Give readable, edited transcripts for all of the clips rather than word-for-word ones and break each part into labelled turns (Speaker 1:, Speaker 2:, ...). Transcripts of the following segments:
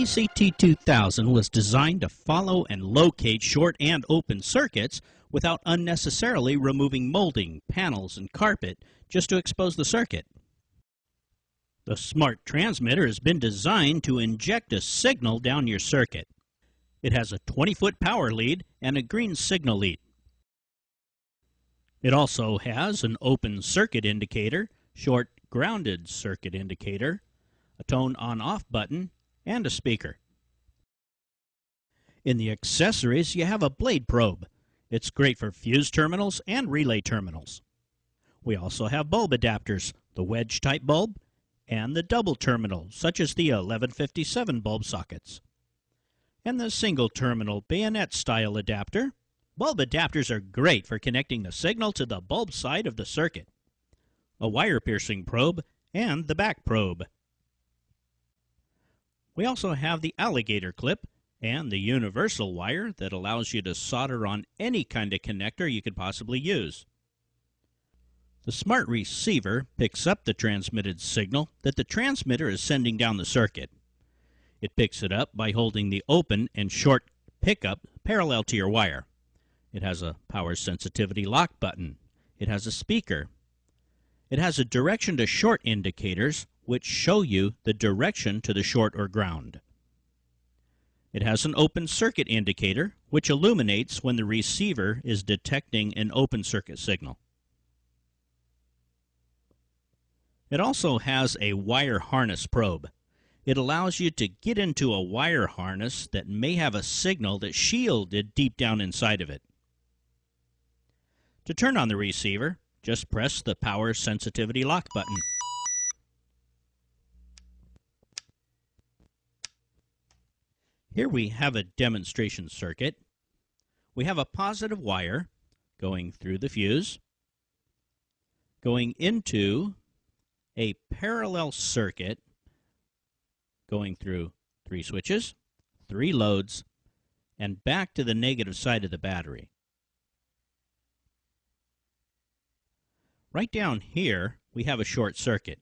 Speaker 1: ECT 2000 was designed to follow and locate short and open circuits without unnecessarily removing molding, panels, and carpet just to expose the circuit. The smart transmitter has been designed to inject a signal down your circuit. It has a 20-foot power lead and a green signal lead. It also has an open circuit indicator, short grounded circuit indicator, a tone on-off button, and a speaker. In the accessories, you have a blade probe. It's great for fuse terminals and relay terminals. We also have bulb adapters, the wedge-type bulb, and the double terminal, such as the 1157 bulb sockets. And the single-terminal bayonet-style adapter. Bulb adapters are great for connecting the signal to the bulb side of the circuit. A wire-piercing probe, and the back probe. We also have the alligator clip and the universal wire that allows you to solder on any kind of connector you could possibly use. The smart receiver picks up the transmitted signal that the transmitter is sending down the circuit. It picks it up by holding the open and short pickup parallel to your wire. It has a power sensitivity lock button. It has a speaker. It has a direction to short indicators which show you the direction to the short or ground. It has an open circuit indicator which illuminates when the receiver is detecting an open circuit signal. It also has a wire harness probe. It allows you to get into a wire harness that may have a signal that's shielded deep down inside of it. To turn on the receiver, just press the power sensitivity lock button. Here we have a demonstration circuit. We have a positive wire going through the fuse, going into a parallel circuit, going through 3 switches, 3 loads, and back to the negative side of the battery. Right down here, we have a short circuit.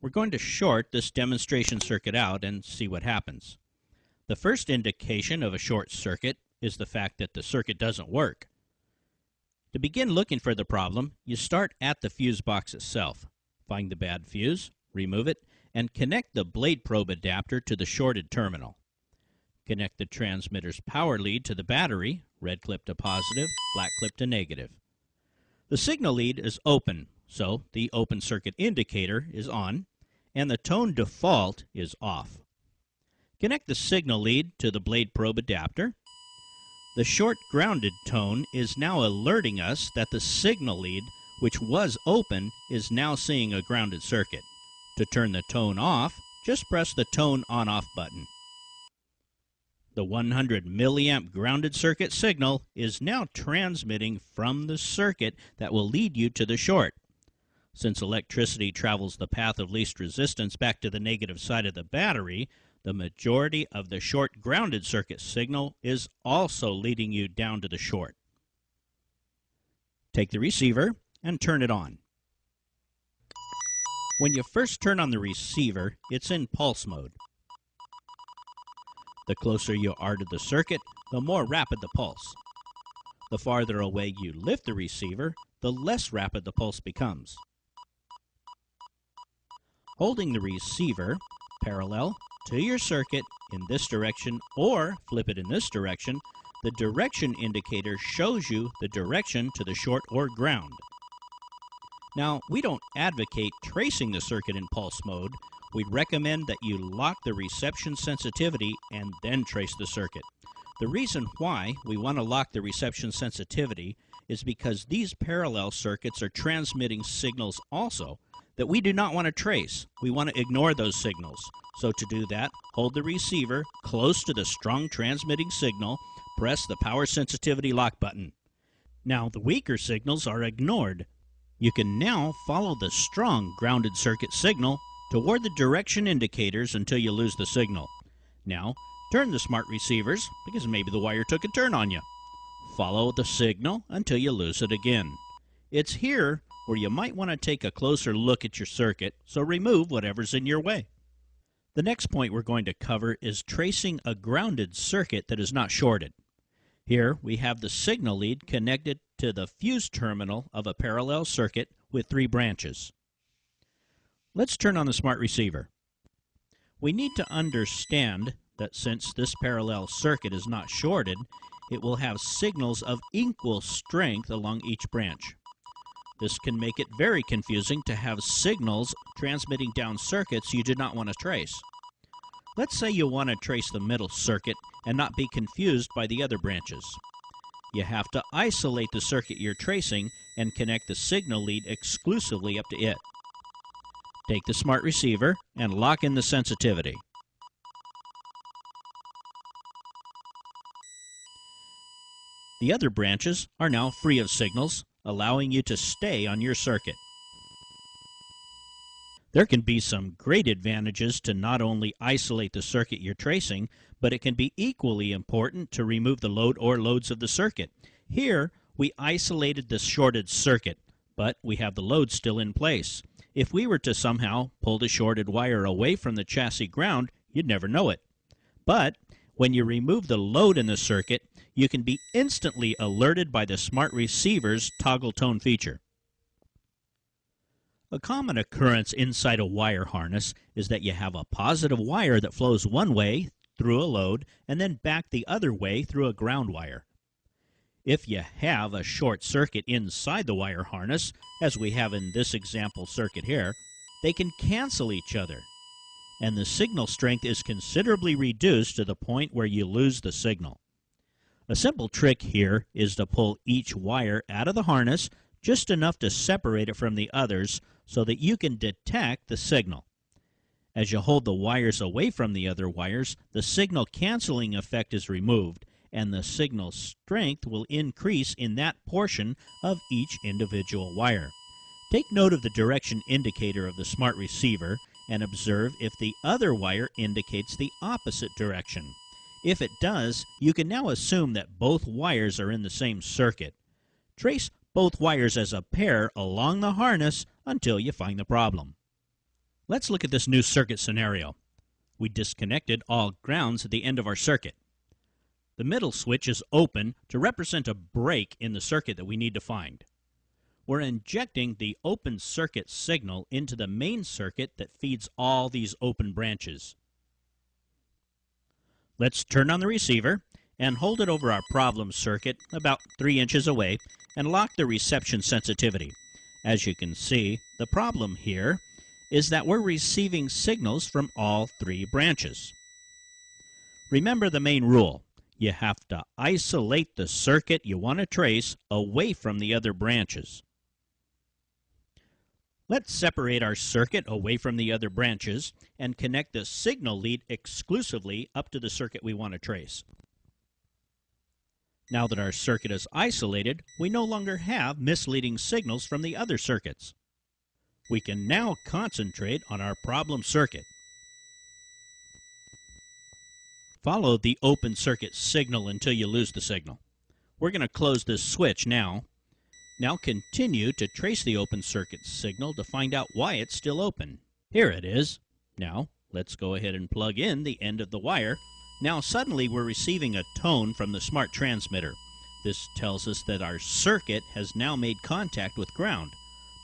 Speaker 1: We're going to short this demonstration circuit out and see what happens. The first indication of a short circuit is the fact that the circuit doesn't work. To begin looking for the problem, you start at the fuse box itself. Find the bad fuse, remove it, and connect the blade probe adapter to the shorted terminal. Connect the transmitter's power lead to the battery, red clip to positive, black clip to negative. The signal lead is open, so the open circuit indicator is on, and the tone default is off. Connect the signal lead to the blade probe adapter. The short grounded tone is now alerting us that the signal lead, which was open, is now seeing a grounded circuit. To turn the tone off, just press the tone on-off button. The 100 milliamp grounded circuit signal is now transmitting from the circuit that will lead you to the short. Since electricity travels the path of least resistance back to the negative side of the battery, the majority of the short grounded circuit signal is also leading you down to the short. Take the receiver and turn it on. When you first turn on the receiver, it's in pulse mode. The closer you are to the circuit, the more rapid the pulse. The farther away you lift the receiver, the less rapid the pulse becomes. Holding the receiver parallel to your circuit in this direction or flip it in this direction, the direction indicator shows you the direction to the short or ground. Now, we don't advocate tracing the circuit in pulse mode. We'd recommend that you lock the reception sensitivity and then trace the circuit. The reason why we want to lock the reception sensitivity is because these parallel circuits are transmitting signals also that we do not want to trace. We want to ignore those signals. So to do that, hold the receiver close to the strong transmitting signal, press the power sensitivity lock button. Now the weaker signals are ignored. You can now follow the strong grounded circuit signal toward the direction indicators until you lose the signal. Now, turn the smart receivers because maybe the wire took a turn on you. Follow the signal until you lose it again. It's here where you might want to take a closer look at your circuit, so remove whatever's in your way. The next point we're going to cover is tracing a grounded circuit that is not shorted. Here we have the signal lead connected to the fuse terminal of a parallel circuit with 3 branches. Let's turn on the smart receiver. We need to understand that since this parallel circuit is not shorted, it will have signals of equal strength along each branch. This can make it very confusing to have signals transmitting down circuits you do not want to trace. Let's say you want to trace the middle circuit and not be confused by the other branches. You have to isolate the circuit you're tracing and connect the signal lead exclusively up to it. Take the smart receiver and lock in the sensitivity. The other branches are now free of signals, allowing you to stay on your circuit. There can be some great advantages to not only isolate the circuit you're tracing, but it can be equally important to remove the load or loads of the circuit. Here, we isolated the shorted circuit, but we have the load still in place. If we were to somehow pull the shorted wire away from the chassis ground, you'd never know it. But when you remove the load in the circuit, you can be instantly alerted by the smart receiver's toggle tone feature. A common occurrence inside a wire harness is that you have a positive wire that flows one way through a load and then back the other way through a ground wire. If you have a short circuit inside the wire harness, as we have in this example circuit here, they can cancel each other, and the signal strength is considerably reduced to the point where you lose the signal. A simple trick here is to pull each wire out of the harness just enough to separate it from the others so that you can detect the signal. As you hold the wires away from the other wires, the signal canceling effect is removed, and the signal strength will increase in that portion of each individual wire. Take note of the direction indicator of the smart receiver and observe if the other wire indicates the opposite direction. If it does, you can now assume that both wires are in the same circuit. Trace both wires as a pair along the harness until you find the problem. Let's look at this new circuit scenario. We disconnected all grounds at the end of our circuit. The middle switch is open to represent a break in the circuit that we need to find. We're injecting the open circuit signal into the main circuit that feeds all these open branches. Let's turn on the receiver and hold it over our problem circuit about 3 inches away and lock the reception sensitivity. As you can see, the problem here is that we're receiving signals from all 3 branches. Remember the main rule. You have to isolate the circuit you want to trace away from the other branches. Let's separate our circuit away from the other branches and connect the signal lead exclusively up to the circuit we want to trace. Now that our circuit is isolated, we no longer have misleading signals from the other circuits. We can now concentrate on our problem circuit. Follow the open circuit signal until you lose the signal. We're going to close this switch now. Now continue to trace the open circuit signal to find out why it's still open. Here it is. Now let's go ahead and plug in the end of the wire. Now suddenly we're receiving a tone from the smart transmitter. This tells us that our circuit has now made contact with ground.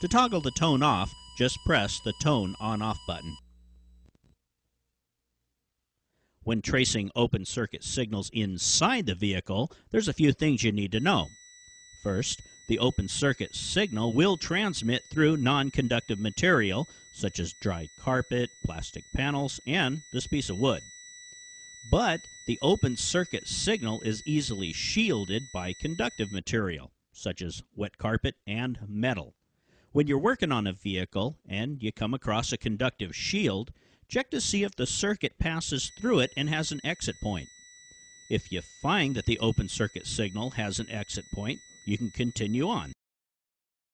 Speaker 1: To toggle the tone off, just press the tone on-off button. When tracing open circuit signals inside the vehicle, there's a few things you need to know. First, the open circuit signal will transmit through non-conductive material, such as dry carpet, plastic panels, and this piece of wood. But the open circuit signal is easily shielded by conductive material, such as wet carpet and metal. When you're working on a vehicle and you come across a conductive shield, check to see if the circuit passes through it and has an exit point. If you find that the open circuit signal has an exit point, you can continue on.